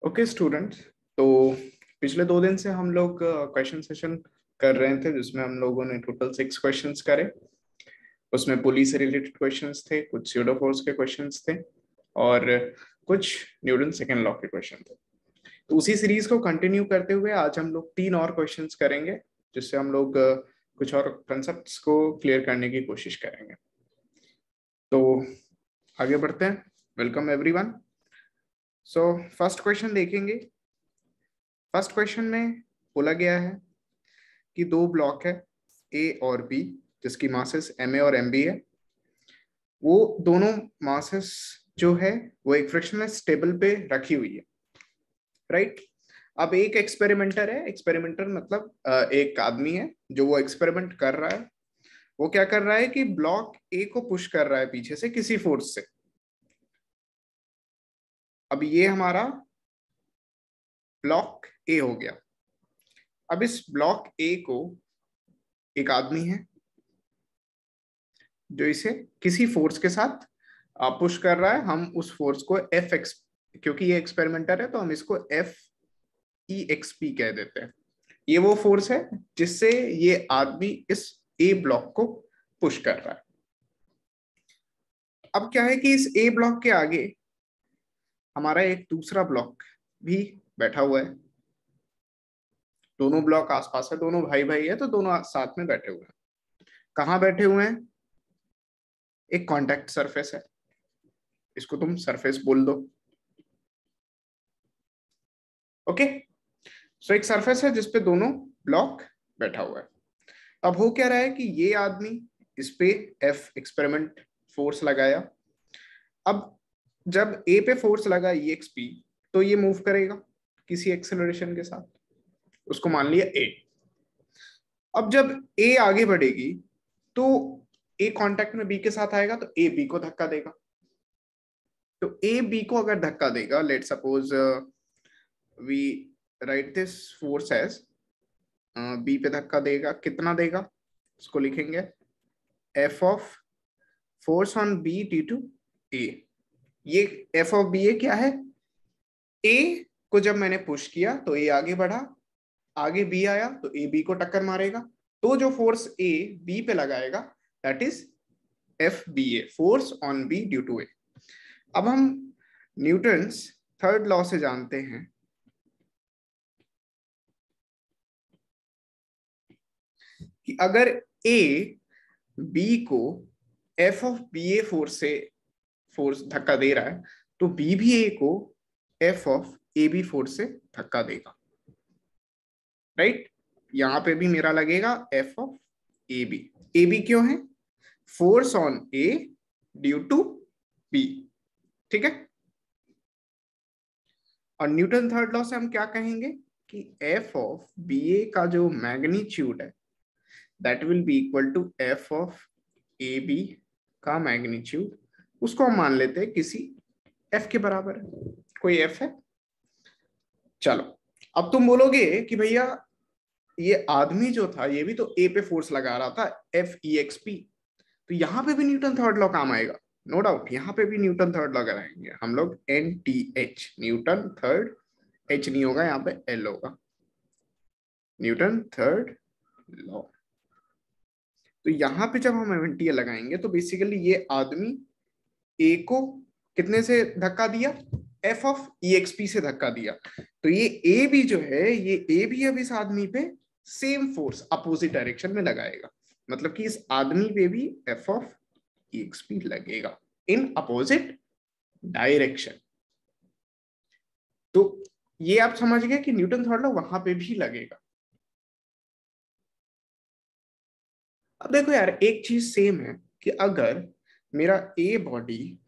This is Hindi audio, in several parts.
ओके स्टूडेंट्स, तो पिछले 2 दिन से हम लोग क्वेश्चन सेशन कर रहे थे जिसमें हम लोगों ने टोटल 6 क्वेश्चंस करे। उसमें पुलिस से रिलेटेड क्वेश्चंस थे, कुछ स्यूडो फोर्स के क्वेश्चंस थे और कुछ न्यूटन सेकेंड लॉ के क्वेश्चन थे। तो उसी सीरीज को कंटिन्यू करते हुए आज हम लोग 3 और क्वेश्चंस करेंगे जिससे हम लोग कुछ और कंसेप्ट्स को क्लियर करने की कोशिश करेंगे। तो आगे बढ़ते हैं। Welcome everyone. So first question देखेंगे। फर्स्ट क्वेश्चन में बोला गया है कि 2 ब्लॉक है ए और बी जिसकी मासेस एम ए और एम बी है। वो दोनों मासेस जो है वो एक फ्रिक्शनलेस टेबल पे रखी हुई है, राइट। अब एक एक्सपेरिमेंटर है, एक्सपेरिमेंटर मतलब एक आदमी है जो वो एक्सपेरिमेंट कर रहा है। वो क्या कर रहा है कि ब्लॉक ए को पुश कर रहा है पीछे से किसी फोर्स से। अब ये हमारा ब्लॉक ए हो गया। अब इस ब्लॉक ए को एक आदमी है जो इसे किसी फोर्स के साथ पुश कर रहा है। हम उस फोर्स को एफ एक्स, क्योंकि ये एक्सपेरिमेंटर है तो हम इसको एफ ई एक्स पी कह देते हैं। ये वो फोर्स है जिससे ये आदमी इस ए ब्लॉक को पुश कर रहा है। अब क्या है कि इस ए ब्लॉक के आगे हमारा एक दूसरा ब्लॉक भी बैठा हुआ है। दोनों ब्लॉक आसपास है, दोनों भाई भाई है तो दोनों साथ में बैठे हुए हैं। कहाँ बैठे हुए हैं? एक कांटेक्ट सरफेस है, इसको तुम सरफेस बोल दो। ओके, सो एक सरफेस है जिसपे दोनों ब्लॉक बैठा हुआ है। अब हो क्या रहा है कि ये आदमी इस पे एफ एक्सपेरिमेंट फोर्स लगाया। अब जब ए पे फोर्स लगा ई एक्स पी तो ये मूव करेगा किसी एक्सेलरेशन के साथ, उसको मान लिया ए। अब जब ए आगे बढ़ेगी तो ए कांटेक्ट में बी के साथ आएगा तो ए बी को धक्का देगा। तो ए बी को अगर धक्का देगा, let suppose we write this force as B पे धक्का देगा, कितना देगा इसको लिखेंगे F of force on B due to A. ये एफ ऑफ बी ए क्या है? ए को जब मैंने पुश किया तो ए आगे बढ़ा, आगे बी आया तो ए बी को टक्कर मारेगा, तो जो फोर्स ए बी पे लगाएगा that is F B A, force on B due to A. अब हम न्यूटन्स थर्ड लॉ से जानते हैं कि अगर ए बी को F of B A force धक्का दे रहा है तो बी भी ए को F of A B force से धक्का देगा, राइट। यहां पे भी मेरा लगेगा F of A B. A B क्यों है? Force on A due to B, ठीक है। और न्यूटन थर्ड लॉ से हम क्या कहेंगे कि एफ ऑफ बी ए का जो मैग्नीट्यूड है that will be equal to F of A B का मैग्नीट्यूड। उसको हम मान लेते हैं किसी एफ के बराबर है, कोई एफ है। चलो, अब तुम बोलोगे कि भैया ये आदमी जो था ये भी तो ए पे फोर्स लगा रहा था एफ ई एक्स पी, तो यहां पे भी न्यूटन थर्ड लॉ काम आएगा। नो डाउट यहाँ पे भी न्यूटन थर्ड लॉ लगाएंगे हम लोग, N T H, Newton third, H नहीं होगा यहाँ पे एल होगा, न्यूटन थर्ड लॉ। तो यहाँ पे जब हम एन लगाएंगे तो बेसिकली ये आदमी ए को कितने से धक्का दिया? F of E X P से धक्का दिया। तो ये ए भी जो है, ये ए भी अब इस आदमी पे सेम फोर्स अपोजिट डायरेक्शन में लगाएगा, मतलब कि इस आदमी पे भी F of E X P लगेगा इन अपोजिट डायरेक्शन। तो ये आप समझ गए कि न्यूटन थर्ड लॉ वहां पे भी लगेगा। अब देखो यार, एक चीज सेम है कि अगर मेरा ए बॉडी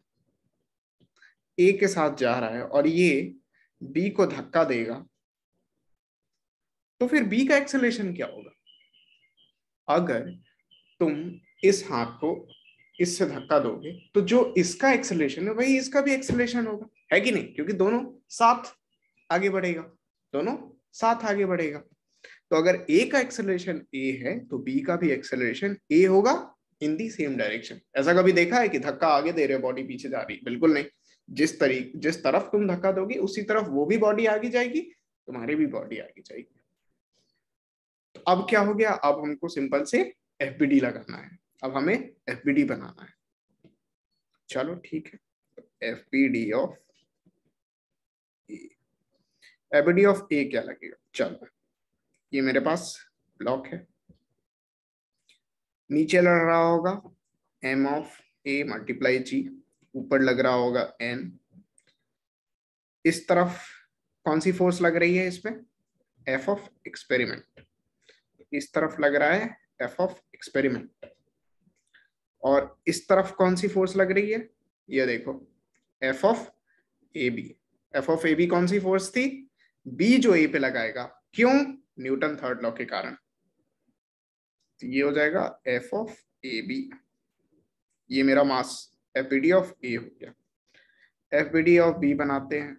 ए के साथ जा रहा है और ये बी को धक्का देगा तो फिर बी का एक्सेलरेशन क्या होगा? अगर तुम इस हाथ को इससे धक्का दोगे तो जो इसका एक्सेलरेशन है वही इसका भी एक्सेलरेशन होगा, है कि नहीं? क्योंकि दोनों साथ आगे बढ़ेगा, दोनों साथ आगे बढ़ेगा। तो अगर ए का एक्सेलरेशन ए है तो बी का भी एक्सेलरेशन ए होगा इन दी सेम डायरेक्शन। ऐसा कभी देखा है कि धक्का आगे दे रहे बॉडी पीछे जा रही? बिल्कुल नहीं। जिस तरफ तुम धक्का दोगे उसी तरफ वो भी बॉडी आगे जाएगी, तुम्हारी भी बॉडी आगे जाएगी। तो अब क्या हो गया, अब हमको सिंपल से एफबीडी लगाना है, अब हमें एफबीडी बनाना है। चलो ठीक है, एफबीडी ऑफ एफबीडी ऑफ ए क्या लगेगा, चलो ये मेरे पास ब्लॉक है, नीचे लग रहा होगा एम ऑफ ए मल्टीप्लाई जी, ऊपर लग रहा होगा एन। इस तरफ कौन सी फोर्स लग रही है इसमें, एफ ऑफ एक्सपेरिमेंट, इस तरफ लग रहा है एफ ऑफ एक्सपेरिमेंट। और इस तरफ कौन सी फोर्स लग रही है, ये देखो F of A B. F of A B कौन सी फोर्स थी, बी जो ए पे लगाएगा, क्यों, न्यूटन थर्ड लॉ के कारण। तो ये हो जाएगा एफ ऑफ ए बी, ये मेरा मास एफबीडी ऑफ ए हो गया। एफबीडी ऑफ बी बनाते हैं,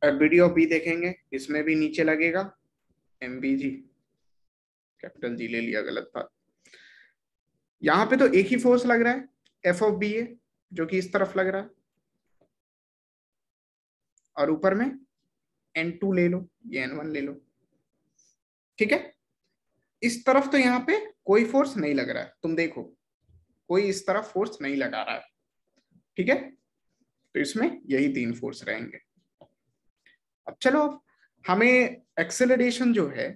एफबीडी ऑफ बी देखेंगे, इसमें भी नीचे लगेगा एम बी जी, कैपिटल जी ले लिया, गलत बात। यहां पे तो एक ही फोर्स लग रहा है एफ ऑफ बी ए, जो कि इस तरफ लग रहा है, और ऊपर में N2 ले लो, ये N1 ले लो, ठीक है। इस तरफ तो यहाँ पे कोई फोर्स नहीं लग रहा है, तुम देखो कोई इस तरफ फोर्स नहीं लगा रहा है, ठीक है। तो इसमें यही तीन फोर्स रहेंगे। अब चलो, हमें एक्सेलरेशन जो है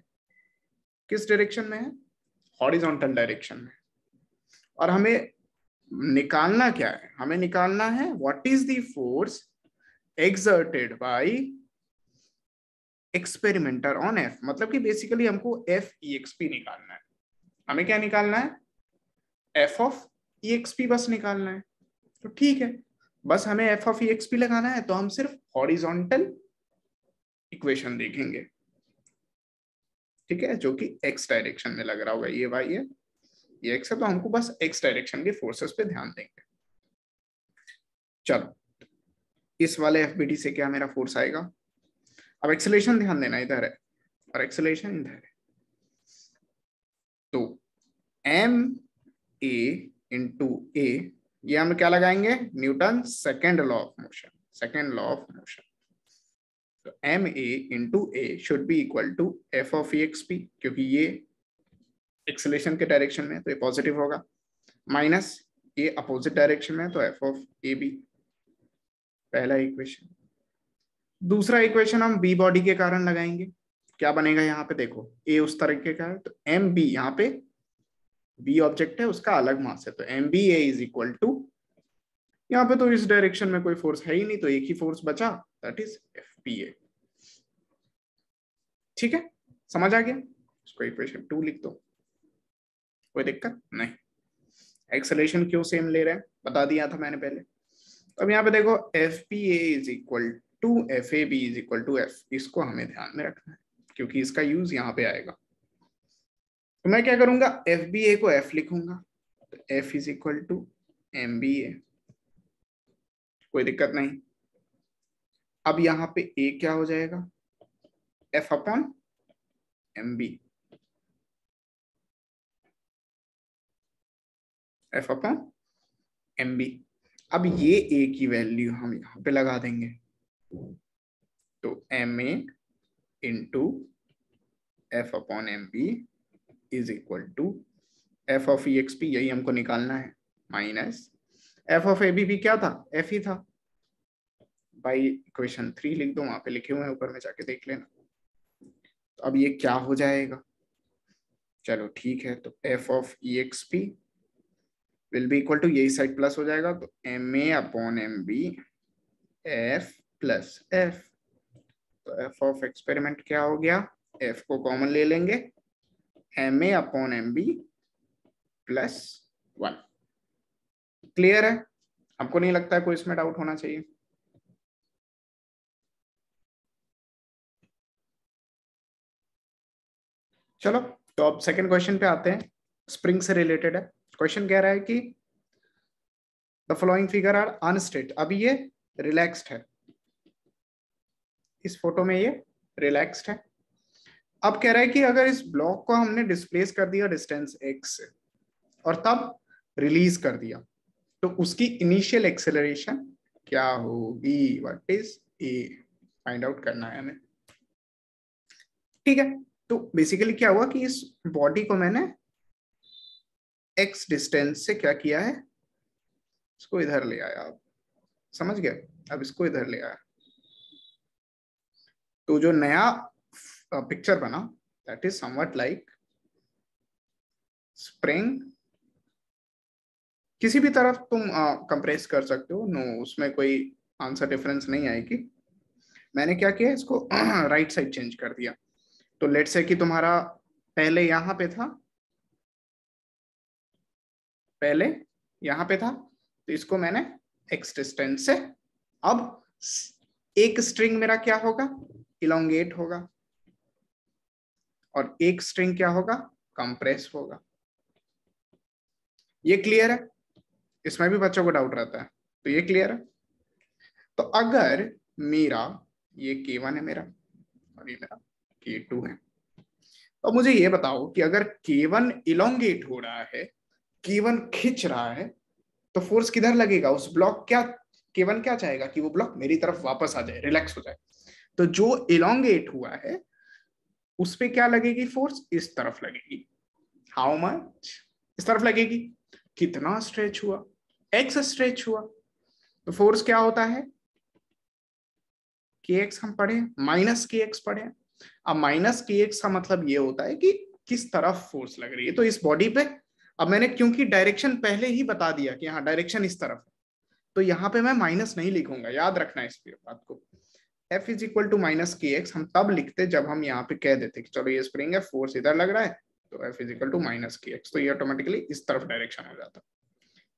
किस डायरेक्शन में है, हॉरिजॉन्टल डायरेक्शन में, और हमें निकालना क्या है, हमें निकालना है what is the force exerted by experimenter on F. मतलब कि बेसिकली हमको एफ ई एक्स पी निकालना है। हमें क्या निकालना है, F of E X P बस निकालना है। तो ठीक है, बस हमें F of E X P लगाना है, तो हम सिर्फ हॉरिजॉन्टल इक्वेशन देखेंगे, ठीक है, जो कि एक्स डायरेक्शन में लग रहा होगा, ये वाई है ये एक्स है, तो हमको बस एक्स डायरेक्शन के फोर्सेस पे ध्यान देंगे। चलो, इस वाले एफबीडी से क्या मेरा फोर्स आएगा, अब एक्सेलरेशन ध्यान देना इधर है और एक्सेलरेशन इधर है। तो एम ए इंटू ए, ये हम क्या लगाएंगे, Newton second law of motion, second law of motion. तो M A into A should be equal to F of E X P, क्योंकि ये एक्सेलरेशन के डायरेक्शन में तो ये पॉजिटिव होगा, माइनस ये अपोजिट डायरेक्शन में तो एफ ऑफ ए बी, पहला इक्वेशन। दूसरा इक्वेशन हम बी बॉडी के कारण लगाएंगे, क्या बनेगा यहाँ पे देखो, ए उस तरीके का है, तो एम बी, यहाँ पे बी ऑब्जेक्ट है, उसका अलग मास है, तो M B A is equal to, यहाँ पे तो इस डायरेक्शन में कोई फोर्स है ही नहीं, तो एक ही फोर्स बचा, दैट इज एफ पी ए। ठीक है, समझ आ गया, इसको इक्वेशन 2 लिख दो, कोई दिक्कत नहीं। एक्सेलरेशन क्यों सेम ले रहे हैं बता दिया था मैंने पहले। अब यहाँ पे देखो F P A is equal to F A B is equal to F, इसको हमें ध्यान में रखना है क्योंकि इसका यूज यहाँ पे आएगा। तो मैं क्या करूंगा, एफ बी ए को एफ लिखूंगा, तो F is equal to M B A, कोई दिक्कत नहीं। अब यहाँ पे ए क्या हो जाएगा, F upon M B, F upon M B. अब ये ए की वैल्यू हम यहाँ पे लगा देंगे, तो M A into F upon M B is equal to F of E X P, यही हमको निकालना है, minus F of A B भी क्या था, एफ ही था बाई इक्वेशन 3 लिख दो, वहां पे लिखे हुए हैं, ऊपर में जाके देख लेना। तो अब ये क्या हो जाएगा, चलो ठीक है, तो F of E X P will be equal to, यही साइड प्लस हो जाएगा, तो M A upon M B F plus F. तो एफ ऑफ एक्सपेरिमेंट क्या हो गया, एफ को कॉमन ले लेंगे, M A upon M B plus 1। Clear है, आपको नहीं लगता है कोई इसमें डाउट होना चाहिए। चलो, तो अब सेकंड क्वेश्चन पे आते हैं, स्प्रिंग से रिलेटेड है। क्वेश्चन कह रहा है कि द फॉलोइंग फिगर आर अनस्ट्रेट, अभी ये रिलैक्स्ड है, इस फोटो में ये रिलैक्स्ड है, अब कह रहा है कि अगर इस ब्लॉक को हमने डिस्प्लेस कर दिया डिस्टेंस x से और तब रिलीज कर दिया, तो उसकी इनिशियल एक्सेलरेशन क्या होगी, what is a, find out करना है हमें। ठीक है, तो बेसिकली क्या हुआ कि इस बॉडी को मैंने x डिस्टेंस से क्या किया है, इसको इधर ले आया, आप समझ गए, अब इसको इधर ले आया, तो जो नया पिक्चर बना that is somewhat like spring, किसी भी तरफ तुम कंप्रेस कर सकते हो, नो उसमें कोई आंसर डिफरेंस नहीं आएगी। मैंने क्या किया, इसको राइट साइड चेंज कर दिया। तो लेट्स से कि तुम्हारा पहले यहां पे था, पहले यहां पे था, तो इसको मैंने एक्स डिस्टेंस से, अब एक स्ट्रिंग मेरा क्या होगा, इलोंगेट होगा, और एक स्ट्रिंग क्या होगा, कंप्रेस होगा। ये क्लियर है, इसमें भी बच्चों को डाउट रहता है, तो ये क्लियर है। तो अगर मेरा ये K1 है मेरा और ये मेरा K2 है, तो मुझे ये बताओ कि अगर K1 इलोंगेट हो रहा है, K1 खिंच रहा है, तो फोर्स किधर लगेगा, उस ब्लॉक क्या, K1 क्या चाहेगा कि वो ब्लॉक मेरी तरफ वापस आ जाए, रिलैक्स हो जाए। तो जो इलोंगेट हुआ है उस पे क्या लगेगी फोर्स, इस तरफ लगेगी। हाउ मच, इस तरफ लगेगी। कितना स्ट्रेच हुआ, एक्स स्ट्रेच हुआ, तो फोर्स क्या होता है, के एक्स हम पढ़े, माइनस के एक्स पढ़े। अब माइनस के एक्स का मतलब ये होता है कि किस तरफ फोर्स लग रही है, तो इस बॉडी पे। अब मैंने क्योंकि डायरेक्शन पहले ही बता दिया कि हाँ डायरेक्शन इस तरफ है, तो यहाँ पे मैं माइनस नहीं लिखूंगा, याद रखना है इस बात को। F is equal to minus K X हम तब लिखते जब हम यहाँ पे कह देते कि चलो ये स्प्रिंग है, फोर्स इधर लग रहा है, तो F is equal to minus K X, तो ये ऑटोमेटिकली इस तरफ डायरेक्शन हो जाता।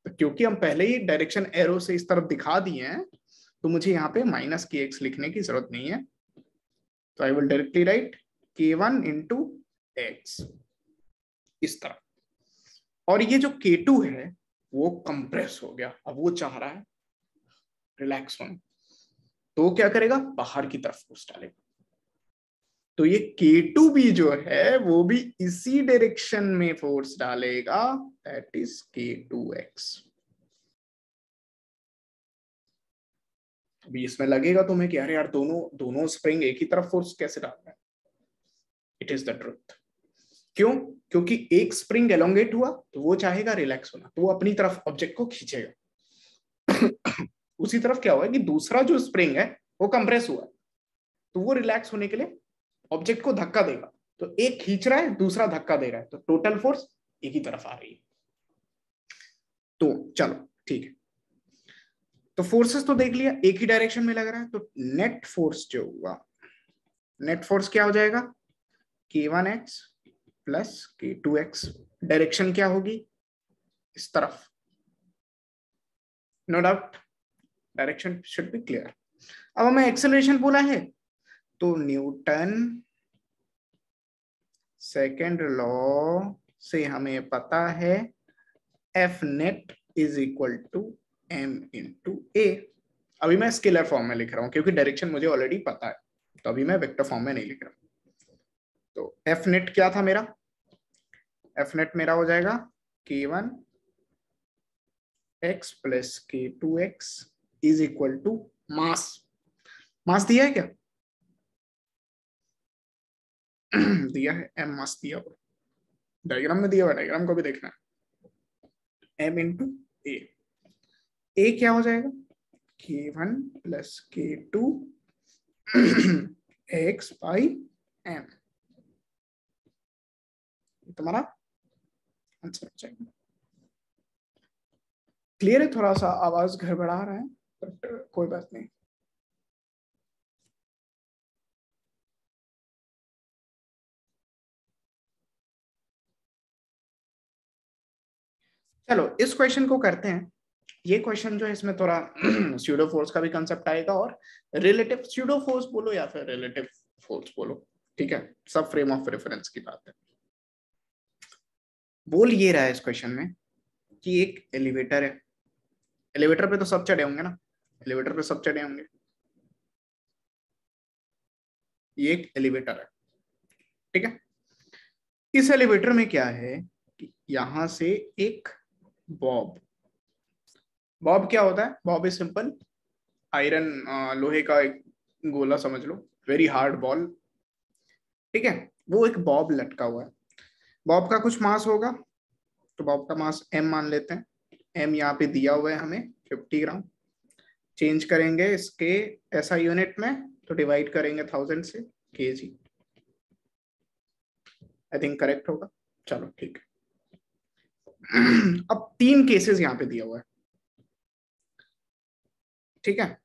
तो क्योंकि हम पहले ही डायरेक्शन एरो से इस तरफ दिखा दिए हैं, तो मुझे यहाँ पे माइनस के एक्स लिखने की जरूरत नहीं है। तो I will directly right K1 into x इस तरफ, और ये जो K2 है वो कंप्रेस हो गया, अब वो चाह रहा है रिलैक्स होने, तो क्या करेगा, बाहर की तरफ फोर्स डालेगा। तो ये K2 भी जो है वो भी इसी डायरेक्शन में फोर्स डालेगा, दैट इज K2x। अभी इसमें लगेगा तुम्हें कि अरे यार दोनों दोनों स्प्रिंग एक ही तरफ फोर्स कैसे डाल रहे हैं, इट इज द ट्रुथ। क्यों, क्योंकि एक स्प्रिंग एलोंगेट हुआ तो वो चाहेगा रिलैक्स होना, तो वो अपनी तरफ ऑब्जेक्ट को खींचेगा। उसी तरफ क्या हुआ कि दूसरा जो स्प्रिंग है वो कंप्रेस हुआ, तो वो रिलैक्स होने के लिए ऑब्जेक्ट को धक्का देगा, तो एक खींच रहा है दूसरा धक्का दे रहा है, तो टोटल फोर्स एक ही तरफ आ रही है। तो चलो ठीक है, तो फोर्सेस तो देख लिया, एक ही डायरेक्शन में लग रहा है, तो नेट फोर्स जो हुआ, नेट फोर्स क्या हो जाएगा, K1x प्लस K2x। डायरेक्शन क्या होगी, इस तरफ, no doubt, direction should be clear. अब हमें एक्सेलरेशन बोला है, तो न्यूटन सेकेंड लॉ से हमें पता है F net is equal to m into A. अभी मैं स्केलर फॉर्म में लिख रहा हूं क्योंकि डायरेक्शन मुझे ऑलरेडी पता है, तो अभी मैं वेक्टर फॉर्म में नहीं लिख रहा। तो F नेट क्या था मेरा, F नेट मेरा हो जाएगा K1 x plus K2x is equal to mass. Mass दिया है क्या, दिया है, m मास दिया हुआ, डायग्राम में दिया हुआ, डायग्राम को भी देखना है, m इंटू ए। ए क्या हो जाएगा, K1 plus K2 x by m, तुम्हारा आंसर हो जाएगा। क्लियर है, थोड़ा सा आवाज गड़बड़ा रहा है बट कोई बात नहीं। चलो इस क्वेश्चन को करते हैं। ये क्वेश्चन जो है इसमें थोड़ा स्यूडो फोर्स का भी कंसेप्ट आएगा, और रिलेटिव स्यूडो फोर्स बोलो या फिर रिलेटिव फोर्स बोलो, ठीक है, सब फ्रेम ऑफ रेफरेंस की बात है। बोल ये रहा है इस क्वेश्चन में कि एक एलिवेटर है, एलिवेटर पे तो सब चढ़े होंगे ना, एलिवेटर पे सब चढ़े होंगे, ये एक एलिवेटर है, ठीक है। इस एलिवेटर में क्या है कि यहां से एक बॉब, बॉब क्या होता है? बॉब इज सिंपल आयरन, लोहे का एक गोला समझ लो, वेरी हार्ड बॉल। ठीक है, वो एक बॉब लटका हुआ है। बॉब का कुछ मास होगा, तो बॉब का मास m मान लेते हैं। m यहाँ पे दिया हुआ है हमें 50 ग्राम। चेंज करेंगे इसके SI यूनिट में, तो डिवाइड करेंगे 1000 से, kg। आई थिंक करेक्ट होगा। चलो ठीक है। अब 3 केसेस यहाँ पे दिया हुआ है। ठीक है,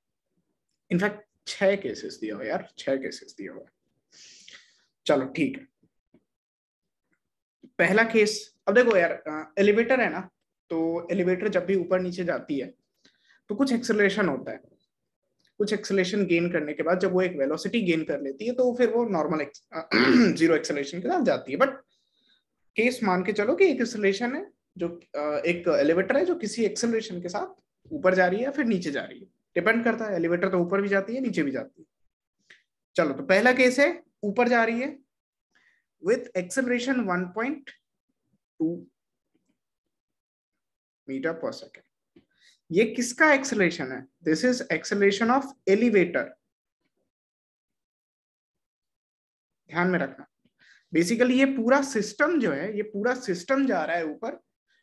इनफैक्ट 6 केसेस दिया हुआ है यार, 6 केसेस दिया हुआ है। चलो ठीक है। पहला केस, अब देखो यार, एलिवेटर है ना, तो एलिवेटर जब भी ऊपर नीचे जाती है तो कुछ एक्सेलरेशन होता है। कुछ एक्सेलरेशन गेन करने के बाद जब वो एक वेलोसिटी गेन कर लेती है तो फिर वो नॉर्मल जीरो एक्सेलरेशन के साथ जाती है। बट केस मान के चलो कि एक एक्सेलरेशन है, जो एक एलिवेटर है जो किसी एक्सेलरेशन के साथ ऊपर जा रही है या फिर नीचे जा रही है, डिपेंड करता है। एलिवेटर तो ऊपर भी जाती है नीचे भी जाती है। चलो, तो पहला केस है ऊपर जा रही है विथ एक्सेलरेशन 1.2 मीटर पर सेकेंड। ये किसका एक्सेलरेशन है? This is acceleration of elevator. ध्यान में रखना, बेसिकली ये पूरा सिस्टम जो है, ये पूरा सिस्टम जा रहा है ऊपर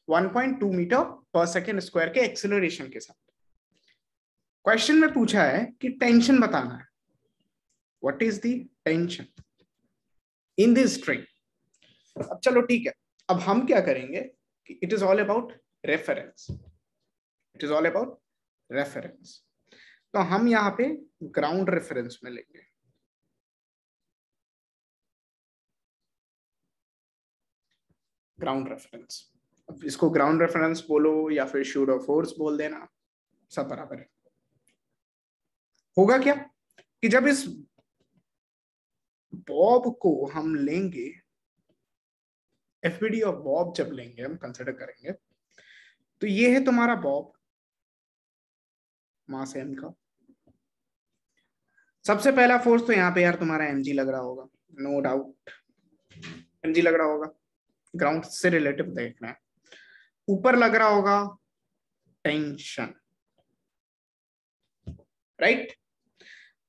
1.2 मीटर पर सेकेंड स्क्वायर के एक्सेलरेशन के साथ। क्वेश्चन में पूछा है कि टेंशन बताना है। What is the tension in this string? अब चलो ठीक है, अब हम क्या करेंगे कि it is all about reference. It is all about reference. तो हम यहाँ पे ग्राउंड रेफरेंस में लेंगे। ग्राउंड रेफरेंस, अब इसको ग्राउंड रेफरेंस बोलो या फिर शूडो फोर्स बोल देना, सब बराबर है। होगा क्या कि जब इस बॉब को हम लेंगे, एफबीडी ऑफ बॉब जब लेंगे, हम कंसिडर करेंगे, तो ये है तुम्हारा बॉब, मास m का। सबसे पहला फोर्स तो यहाँ पे यार तुम्हारा mg लग रहा होगा, नो डाउट mg लग रहा होगा। ग्राउंड से रिलेटिव देखना है। ऊपर लग रहा होगा टेंशन, राइट।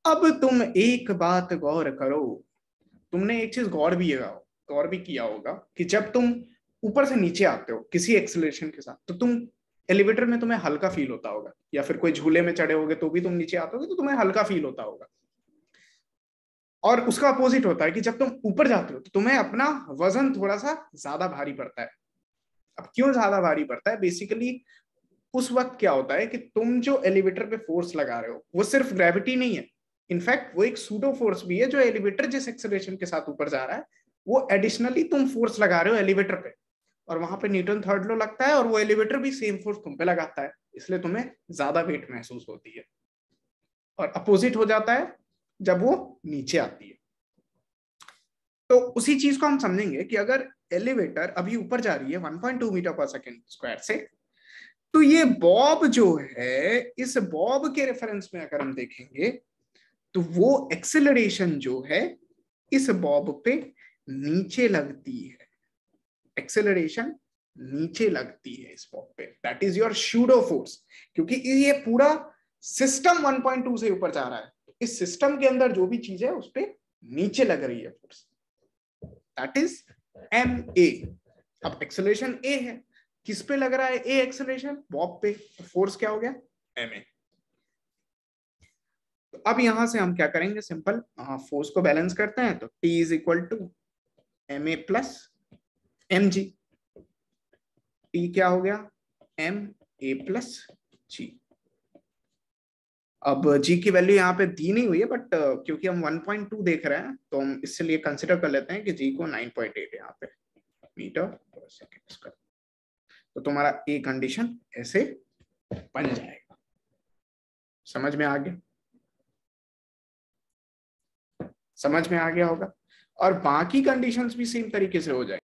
अब तुम एक बात गौर करो, तुमने एक चीज गौर भी किया होगा कि जब तुम ऊपर से नीचे आते हो किसी एक्सेलरेशन के साथ, तो तुम एलिवेटर में तुम्हें हल्का फील होता होगा, या फिर कोई झूले में चढ़े होगे तो भी तुम नीचे आते होगे तो तुम्हें हल्का फील होता होगा। और उसका अपोजिट होता है कि जब तुम ऊपर जाते हो तो तुम्हें अपना वजन थोड़ा सा ज्यादा भारी पड़ता है। अब क्यों ज्यादा भारी पड़ता है? बेसिकली उस वक्त क्या होता है कि तुम जो एलिवेटर पे फोर्स लगा रहे हो वो सिर्फ ग्रेविटी नहीं है, इनफैक्ट वो एक सूडो फोर्स भी है। जो एलिवेटर जिस एक्सेलरेशन के साथ ऊपर जा रहा है, वो एडिशनली तुम फोर्स लगा रहे हो एलिवेटर पे, और वहां पे न्यूटन थर्ड लॉ लगता है, और वो एलिवेटर भी सेम फोर्स तुम पे लगाता है, इसलिए तुम्हें ज्यादा वेट महसूस होती है। और अपोजिट हो जाता है जब वो नीचे आती है। तो उसी चीज को हम समझेंगे कि अगर एलिवेटर अभी ऊपर जा रही है 1.2 मीटर पर सेकेंड स्क्वायर से, तो ये बॉब जो है, इस बॉब के रेफरेंस में अगर हम देखेंगे तो वो एक्सेलरेशन जो है इस बॉब पे नीचे लगती है। एक्सेलरेशन नीचे लगती है इस बॉब पे, that is your pseudo force. क्योंकि ये पूरा सिस्टम 1.2 से ऊपर जा रहा है, इस सिस्टम के अंदर जो भी चीज है उस पे नीचे लग रही है फोर्स, दैट इज ma। अब एक्सेलरेशन a है, किस पे लग रहा है a एक्सेलरेशन? बॉब पे, तो फोर्स क्या हो गया? ma। तो अब यहां से हम क्या करेंगे? सिंपल फोर्स को बैलेंस करते हैं, तो T is equal to ma plus mg। T क्या हो गया? ma plus g। अब g की वैल्यू यहाँ पे दी नहीं हुई है, बट क्योंकि हम 1.2 देख रहे हैं तो हम इसलिए कंसिडर कर लेते हैं कि g को 9.8 यहाँ पे मीटर पर सेकेंड स्क्वायर। तो तुम्हारा ए कंडीशन ऐसे बन जाएगा। समझ में आ गया? समझ में आ गया होगा। और बाकी कंडीशंस भी सेम तरीके से हो जाएंगे।